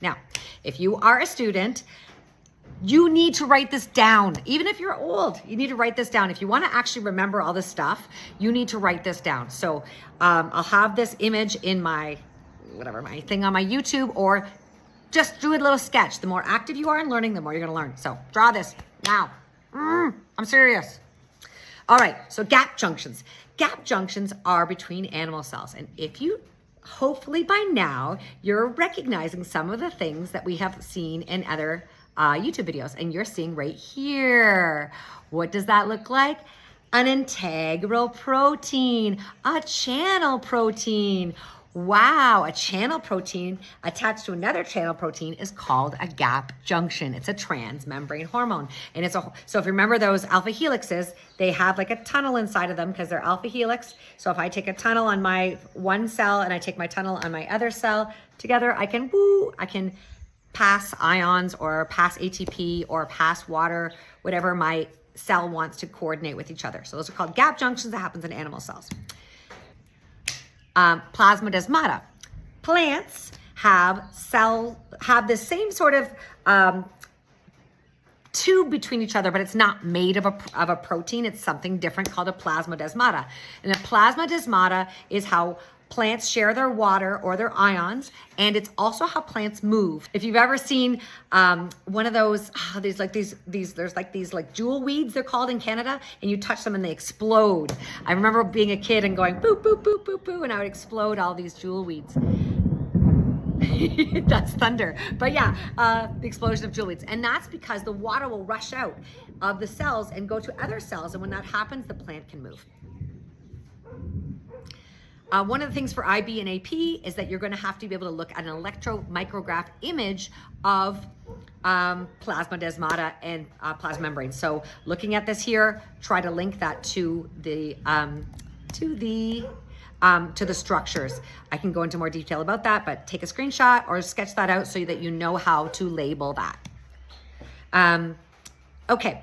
Now, if you are a student, you need to write this down. Even if you're old, you need to write this down. If you want to actually remember all this stuff, you need to write this down. So I'll have this image in my thing on my YouTube, or just do a little sketch. The more active you are in learning, the more you're going to learn. So draw this now. I'm serious. All right, so gap junctions. Gap junctions are between animal cells. And if you, hopefully by now, you're recognizing some of the things that we have seen in other YouTube videos, and you're seeing right here. What does that look like? An integral protein, a channel protein. Wow, a channel protein attached to another channel protein is called a gap junction. It's a transmembrane hormone. And so if you remember those alpha helixes, they have like a tunnel inside of them because they're alpha helix. So if I take a tunnel on my one cell and I take my tunnel on my other cell together, I can pass ions or pass ATP or pass water, whatever my cell wants to coordinate with each other. So those are called gap junctions. That happens in animal cells. Plasmodesmata. Plants have the same sort of tube between each other, but it's not made of a protein. It's something different called a plasmodesmata. And a plasmodesmata is how plants share their water or their ions, and it's also how plants move. If you've ever seen one of those, there's like these jewel weeds, they're called in Canada, and you touch them and they explode. I remember being a kid and going boop, boop, boop, boop, boop, and I would explode all these jewel weeds. That's thunder. But yeah, the explosion of jewel weeds. And that's because the water will rush out of the cells and go to other cells, and when that happens, the plant can move. One of the things for IB and AP is that you're going to have to be able to look at an electromicrograph image of plasmodesmata and plasmamembrane. So looking at this here, try to link that to the structures. I can go into more detail about that, but take a screenshot or sketch that out so that you know how to label that. Okay,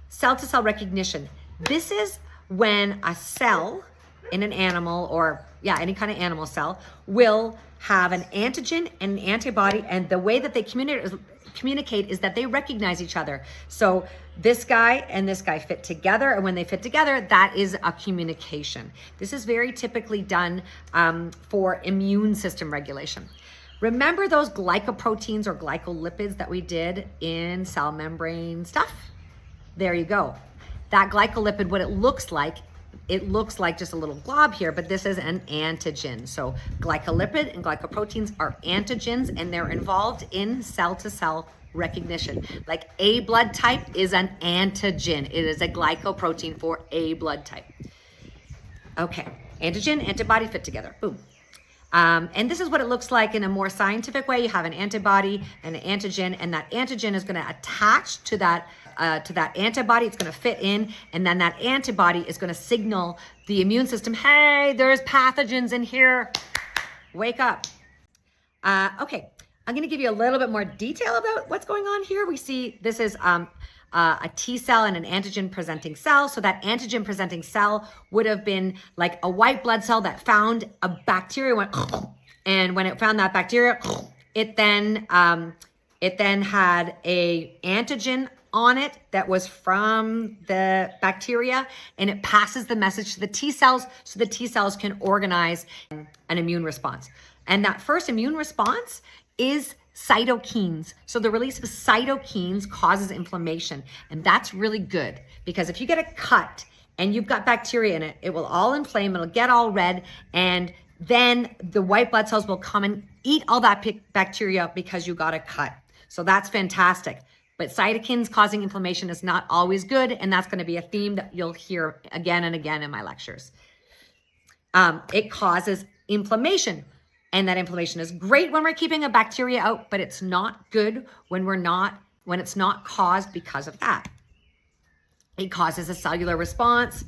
cell-to-cell recognition. This is when a cell in an animal, or any kind of animal cell, will have an antigen and an antibody, and the way that they communicate is that they recognize each other. So this guy and this guy fit together, and when they fit together, that is a communication. This is very typically done for immune system regulation. Remember those glycoproteins or glycolipids that we did in cell membrane stuff? There you go. That glycolipid, what it looks like just a little glob here, but this is an antigen. So glycolipid and glycoproteins are antigens, and they're involved in cell-to-cell recognition. Like A blood type is an antigen. It is a glycoprotein for A blood type. Okay, antigen, antibody fit together, boom. And this is what it looks like in a more scientific way. You have an antibody and an antigen, and that antigen is going to attach to that antibody. It's going to fit in, and then that antibody is going to signal the immune system, hey, there's pathogens in here. Wake up. Okay, I'm going to give you a little bit more detail about what's going on here. We see this is a T cell and an antigen presenting cell. So that antigen presenting cell would have been like a white blood cell that found a bacteria, and when it found that bacteria, it then had a antigen on it that was from the bacteria, and it passes the message to the T cells so the T cells can organize an immune response. And that first immune response is cytokines. So the release of cytokines causes inflammation, and that's really good, because if you get a cut and you've got bacteria in it, it will all inflame, it'll get all red, and then the white blood cells will come and eat all that bacteria because you got a cut. So that's fantastic. But cytokines causing inflammation is not always good, and that's going to be a theme that you'll hear again and again in my lectures. It causes inflammation, and that inflammation is great when we're keeping a bacteria out, but it's not good when it's not caused because of that. It causes a cellular response.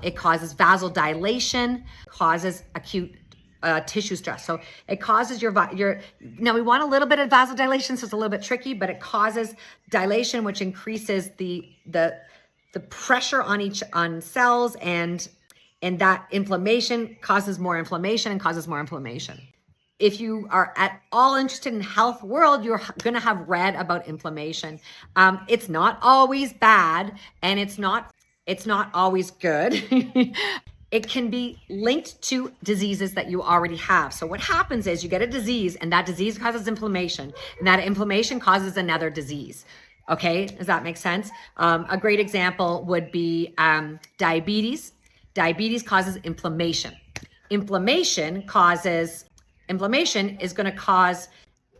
It causes vasodilation, causes acute tissue stress. So it causes now we want a little bit of vasodilation, so it's a little bit tricky, but it causes dilation, which increases the pressure on cells, and that inflammation causes more inflammation and causes more inflammation. if you are at all interested in health world, you're going to have read about inflammation. It's not always bad, and it's not always good. It can be linked to diseases that you already have. So what happens is you get a disease, and that disease causes inflammation, and that inflammation causes another disease. Okay, does that make sense? A great example would be diabetes. Diabetes causes inflammation. Inflammation is going to cause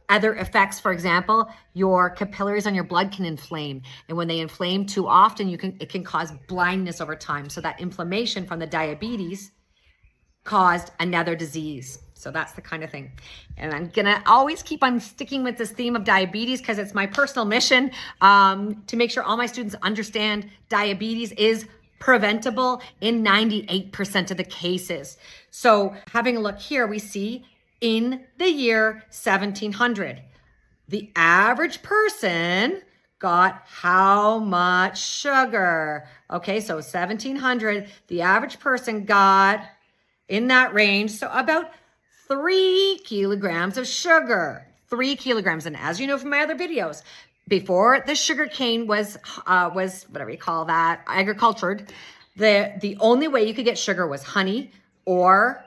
other effects. For example, your capillaries on your blood can inflame, and when they inflame too often, it can cause blindness over time. So that inflammation from the diabetes caused another disease. So that's the kind of thing. And I'm gonna always keep on sticking with this theme of diabetes because it's my personal mission to make sure all my students understand diabetes is preventable in 98% of the cases. So having a look here, we see in the year 1700, the average person got how much sugar? Okay, so 1700, the average person got in that range, so about 3 kilograms of sugar. 3 kilograms. And as you know from my other videos, before the sugar cane was whatever you call that, agricultured, the only way you could get sugar was honey or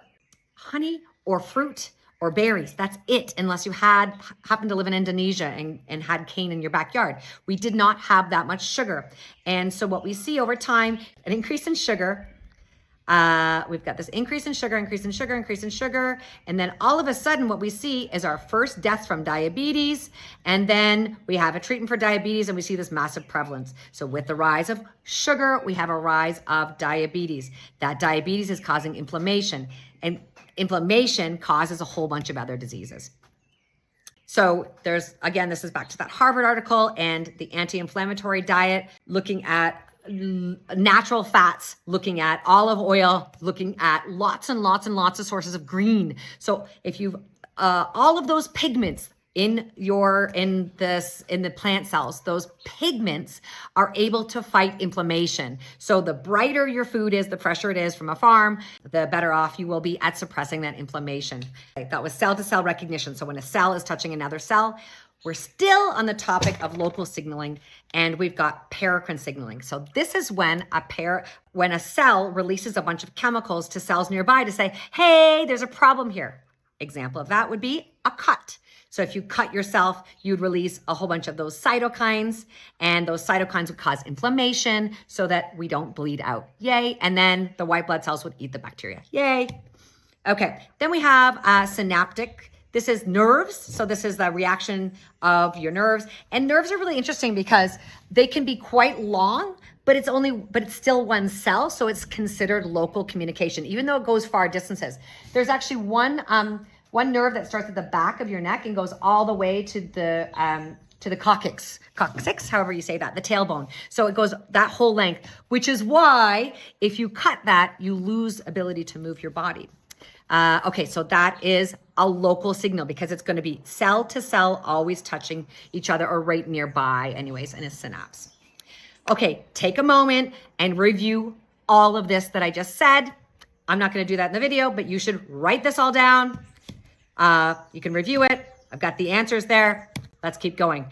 fruit or berries. That's it, unless you happened to live in Indonesia and had cane in your backyard. We did not have that much sugar. And so what we see over time, an increase in sugar. We've got this increase in sugar, and then all of a sudden what we see is our first death from diabetes, and then we have a treatment for diabetes, and we see this massive prevalence. So with the rise of sugar, we have a rise of diabetes. That diabetes is causing inflammation, and inflammation causes a whole bunch of other diseases. So there's, again, this is back to that Harvard article and the anti-inflammatory diet, looking at natural fats, looking at olive oil, looking at lots and lots and lots of sources of green. So if you've all of those pigments in the plant cells, those pigments are able to fight inflammation. So the brighter your food is, the fresher it is from a farm, the better off you will be at suppressing that inflammation. That was cell-to-cell recognition. So when a cell is touching another cell, we're still on the topic of local signaling, and we've got paracrine signaling. So this is when a cell releases a bunch of chemicals to cells nearby to say, hey, there's a problem here. Example of that would be a cut. So if you cut yourself, you'd release a whole bunch of those cytokines, and those cytokines would cause inflammation so that we don't bleed out. Yay. And then the white blood cells would eat the bacteria. Yay. Okay. Then we have synaptic. This is nerves. So this is the reaction of your nerves. And nerves are really interesting because they can be quite long, but it's still one cell. So it's considered local communication, even though it goes far distances. There's actually one nerve that starts at the back of your neck and goes all the way to the coccyx, however you say that, the tailbone. So it goes that whole length, which is why if you cut that, you lose ability to move your body. Okay, so that is a local signal because it's going to be cell to cell, always touching each other or right nearby anyways in a synapse. Okay, take a moment and review all of this that I just said. I'm not going to do that in the video, but you should write this all down. You can review it. I've got the answers there. Let's keep going.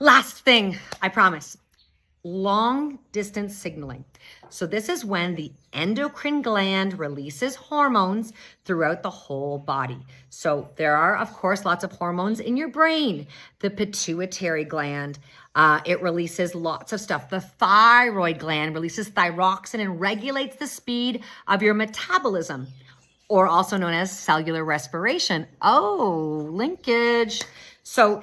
Last thing, I promise. Long distance signaling. So this is when the endocrine gland releases hormones throughout the whole body. So there are, of course, lots of hormones in your brain. The pituitary gland, it releases lots of stuff. The thyroid gland releases thyroxine and regulates the speed of your metabolism, or also known as cellular respiration. Oh, linkage. So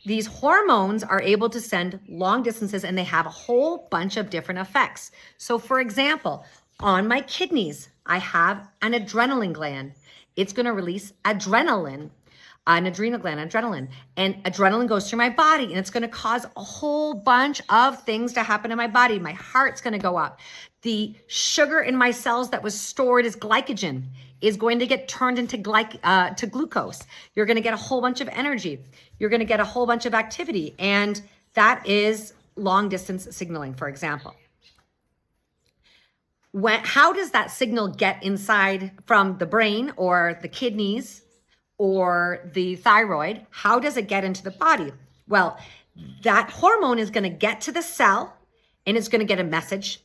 these hormones are able to send long distances, and they have a whole bunch of different effects. So for example, on my kidneys, I have an adrenaline gland. It's going to release adrenaline, an adrenal gland, adrenaline. And adrenaline goes through my body, and it's going to cause a whole bunch of things to happen in my body. My heart's going to go up. The sugar in my cells that was stored as glycogen is going to get turned into glucose. You're going to get a whole bunch of energy. You're going to get a whole bunch of activity. And that is long distance signaling, for example. How does that signal get inside from the brain or the kidneys or the thyroid, how does it get into the body? Well, that hormone is going to get to the cell and it's going to get a message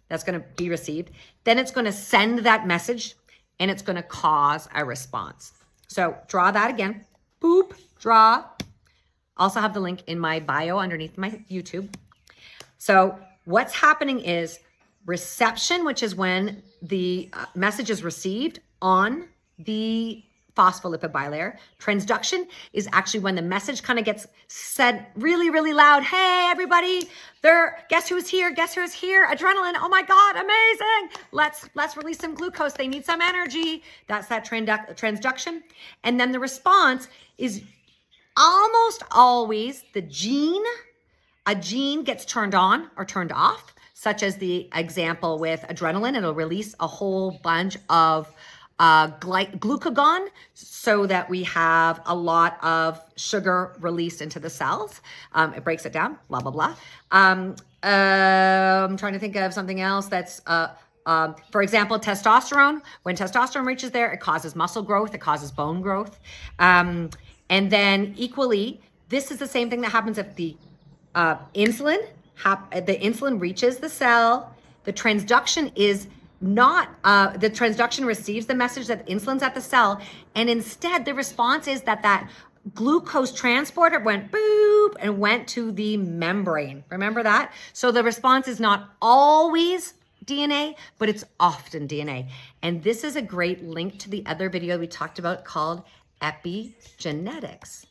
that's going to be received. Then it's going to send that message and it's going to cause a response. So draw that again. Boop, draw. Also have the link in my bio underneath my YouTube. So what's happening is reception, which is when the message is received on the phospholipid bilayer. Transduction is actually when the message kind of gets said really, really loud. Hey, everybody, guess who's here? Guess who's here? Adrenaline. Oh my God, amazing. Let's release some glucose. They need some energy. That's that transduction. And then the response is almost always a gene gets turned on or turned off, such as the example with adrenaline. It'll release a whole bunch of glucagon so that we have a lot of sugar released into the cells. It breaks it down, blah, blah, blah. I'm trying to think of something else that's, for example, testosterone. When testosterone reaches there, it causes muscle growth, it causes bone growth. And then equally, this is the same thing that happens if the insulin reaches the cell. The transduction is not, the transduction receives the message that insulin's at the cell, and instead the response is that glucose transporter went boop and went to the membrane. Remember that? So the response is not always DNA, but it's often DNA. And this is a great link to the other video we talked about called epigenetics.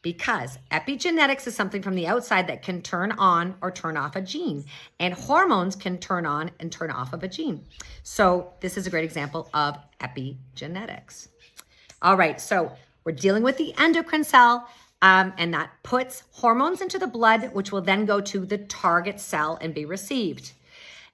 Because epigenetics is something from the outside that can turn on or turn off a gene. And hormones can turn on and turn off of a gene. So this is a great example of epigenetics. All right, so we're dealing with the endocrine cell, and that puts hormones into the blood, which will then go to the target cell and be received.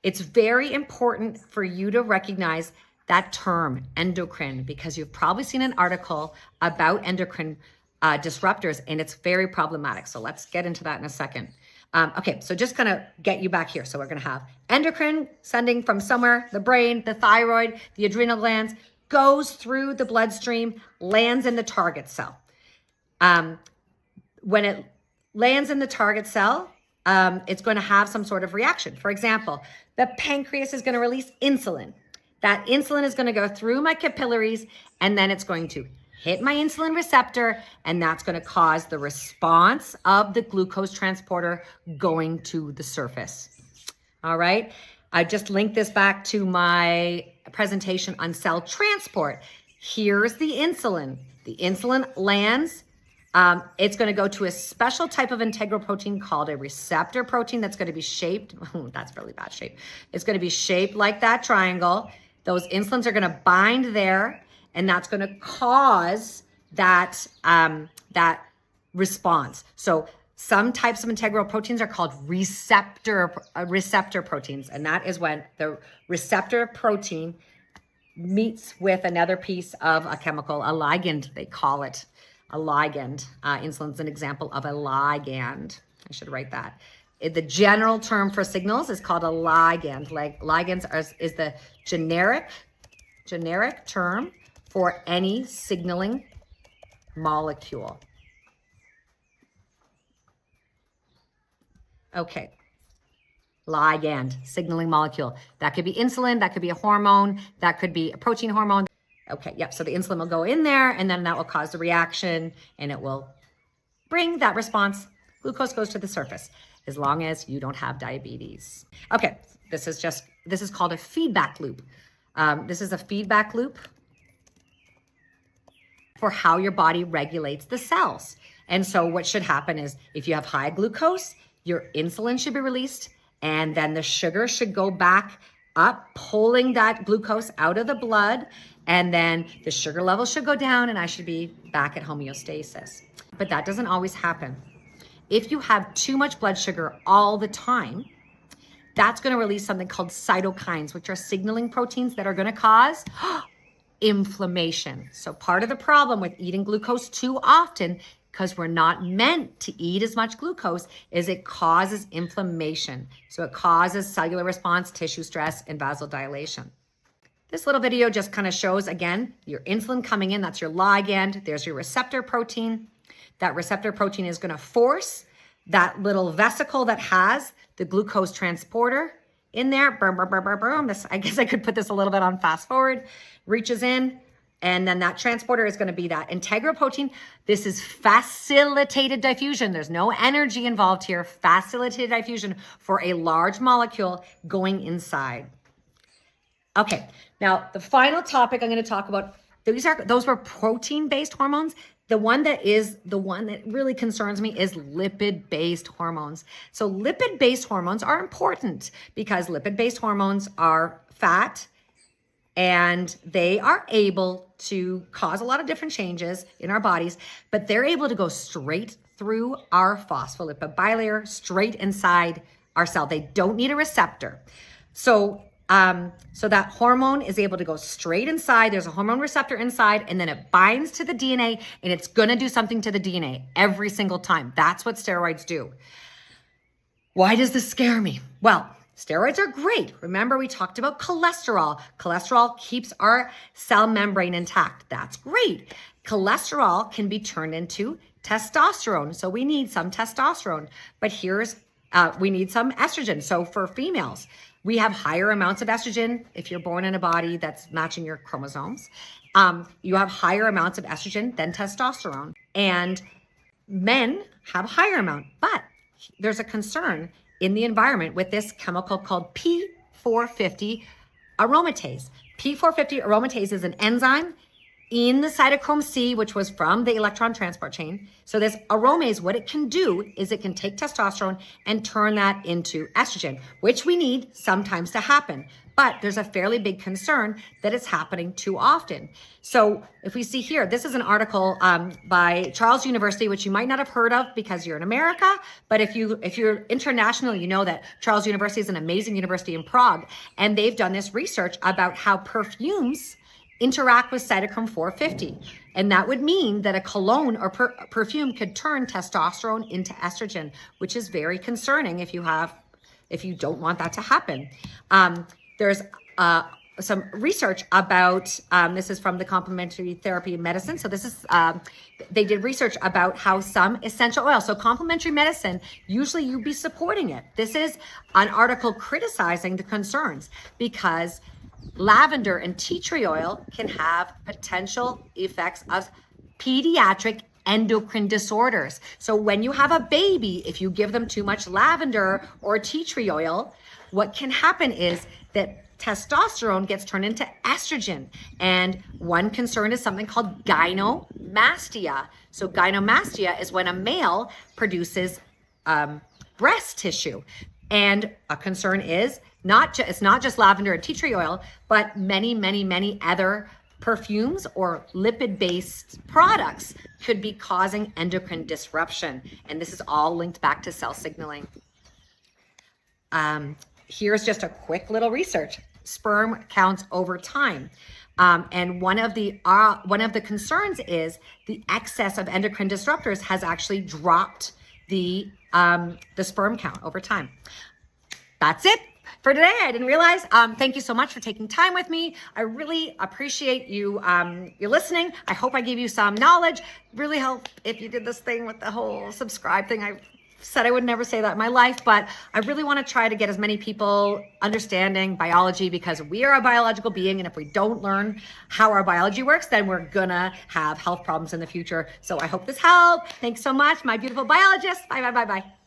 It's very important for you to recognize that term, endocrine, because you've probably seen an article about endocrine disruptors, and it's very problematic. So let's get into that in a second. Okay, so just kind of get you back here. So we're going to have endocrine sending from somewhere, the brain, the thyroid, the adrenal glands, goes through the bloodstream, lands in the target cell. When it lands in the target cell, it's going to have some sort of reaction. For example, the pancreas is going to release insulin. That insulin is going to go through my capillaries, and then it's going to hit my insulin receptor, and that's going to cause the response of the glucose transporter going to the surface. All right. I just linked this back to my presentation on cell transport. Here's the insulin. The insulin lands. It's going to go to a special type of integral protein called a receptor protein that's going to be shaped. That's really bad shape. It's going to be shaped like that triangle. Those insulins are going to bind there, and that's going to cause that, that response. So some types of integral proteins are called receptor proteins, and that is when the receptor protein meets with another piece of a chemical, a ligand, they call it a ligand. Insulin's an example of a ligand. I should write that. The general term for signals is called a ligand. Like ligands is the generic term for any signaling molecule. Okay. Ligand, signaling molecule. That could be insulin, that could be a hormone, that could be a protein hormone. Okay, yep, so the insulin will go in there, and then that will cause the reaction, and it will bring that response. Glucose goes to the surface, as long as you don't have diabetes. Okay, this is called a feedback loop. This is a feedback loop for how your body regulates the cells. And so what should happen is if you have high glucose, your insulin should be released, and then the sugar should go back up, pulling that glucose out of the blood, and then the sugar level should go down, and I should be back at homeostasis. But that doesn't always happen. If you have too much blood sugar all the time, that's going to release something called cytokines, which are signaling proteins that are going to cause inflammation. So part of the problem with eating glucose too often, because we're not meant to eat as much glucose, is it causes inflammation. So it causes cellular response, tissue stress, and vasodilation. This little video just kind of shows, again, your insulin coming in. That's your ligand. There's your receptor protein. That receptor protein is going to force that little vesicle that has the glucose transporter in there. Boom, boom, boom, boom, boom. This, I guess I could put this a little bit on fast forward. Reaches in, and then that transporter is going to be that integral protein. This is facilitated diffusion. There's no energy involved here. Facilitated diffusion for a large molecule going inside. Okay, now the final topic I'm going to talk about, those were protein-based hormones. The one that really concerns me is lipid-based hormones. So lipid-based hormones are important because lipid-based hormones are fat, and they are able to cause a lot of different changes in our bodies, but they're able to go straight through our phospholipid bilayer, straight inside our cell. They don't need a receptor. So that hormone is able to go straight inside. There's a hormone receptor inside, and then it binds to the DNA, and it's going to do something to the DNA every single time. That's what steroids do. Why does this scare me? Well, steroids are great. Remember, we talked about cholesterol. Cholesterol keeps our cell membrane intact. That's great. Cholesterol can be turned into testosterone. So we need some testosterone, but we need some estrogen. So for females, we have higher amounts of estrogen. If you're born in a body that's matching your chromosomes, you have higher amounts of estrogen than testosterone. And men have a higher amount, but there's a concern in the environment with this chemical called P450 aromatase. P450 aromatase is an enzyme in the cytochrome C, which was from the electron transport chain. So this aromatase, what it can do is it can take testosterone and turn that into estrogen, which we need sometimes to happen. But there's a fairly big concern that it's happening too often. So if we see here, this is an article by Charles University, which you might not have heard of because you're in America. But if you're international, you know that Charles University is an amazing university in Prague. And they've done this research about how perfumes interact with cytochrome 450. And that would mean that a cologne or perfume could turn testosterone into estrogen, which is very concerning if you don't want that to happen. There's some research about, this is from the complementary therapy medicine. So this is, they did research about how some essential oils, so complementary medicine, usually you'd be supporting it. This is an article criticizing the concerns because lavender and tea tree oil can have potential effects of pediatric endocrine disorders. So when you have a baby, if you give them too much lavender or tea tree oil, what can happen is that testosterone gets turned into estrogen. And one concern is something called gynomastia. So gynomastia is when a male produces breast tissue. And a concern is it's not just lavender and tea tree oil, but many, many, many other perfumes or lipid-based products could be causing endocrine disruption. And this is all linked back to cell signaling. Here's just a quick little research. Sperm counts over time. And one of the concerns is the excess of endocrine disruptors has actually dropped the sperm count over time. That's it for today. I didn't realize. Thank you so much for taking time with me. I really appreciate you listening. I hope I gave you some knowledge. Really help if you did this thing with the whole subscribe thing. I said I would never say that in my life, but I really want to try to get as many people understanding biology because we are a biological being. And if we don't learn how our biology works, then we're gonna have health problems in the future. So I hope this helped. Thanks so much, my beautiful biologists. Bye, bye, bye, bye.